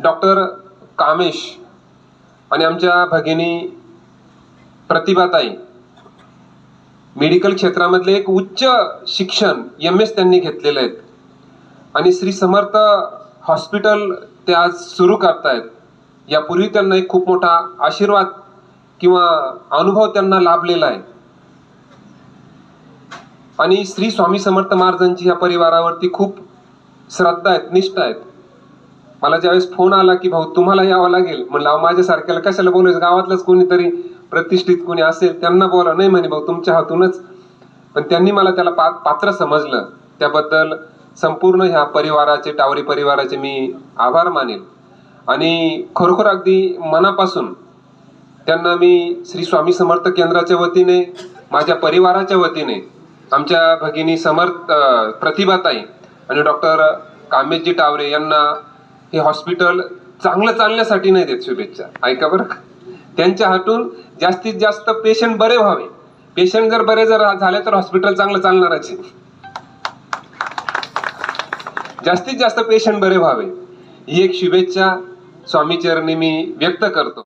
Doctor Kamesh आणि आमच्या भगिनी प्रतिभाताई मेडिकल क्षेत्रामधले एक उच्च शिक्षण MS त्यांनी घेतलेले आहेत आणि श्री समर्थ हॉस्पिटल ते आज सुरू करतायत. यापूर्वी त्यांना एक खूप मोठा आशीर्वाद किंवा अनुभव त्यांना लाभलेला आहे आणि श्री स्वामी समर्थ महाराजांची या परिवारावरती खूप श्रद्धा आहेत, निष्ठा आहेत. मला ज्यावेळेस फोन आला की भाऊ तुम्हाला यावं लागेल, म्हणलं माझ्यासारख्याला कशाला बोलायचं, गावातलंच कोणीतरी प्रतिष्ठित कोणी असेल त्यांना बोला. नाही म्हणे भाऊ तुमच्या हातूनच. पण त्यांनी मला त्याला पात्र समजलं. त्याबद्दल संपूर्ण ह्या परिवाराचे, टावरी परिवाराचे मी आभार मानेल आणि खरोखर अगदी मनापासून त्यांना मी श्री स्वामी समर्थ केंद्राच्या वतीने, माझ्या परिवाराच्या वतीने, आमच्या भगिनी समर्थ प्रतिभाताई आणि डॉक्टर कामेशजी टावरे यांना हे हॉस्पिटल चांगलं चालण्यासाठी नाही देत शुभेच्छा. ऐका बरं, त्यांच्या हातून जास्तीत जास्त पेशंट बरे व्हावे. पेशंट जर बरे झाले तर हॉस्पिटल चांगलं चालणारच आहे. जास्तीत जास्त पेशंट बरे व्हावे ही एक शुभेच्छा स्वामी चरणी मी व्यक्त करतो.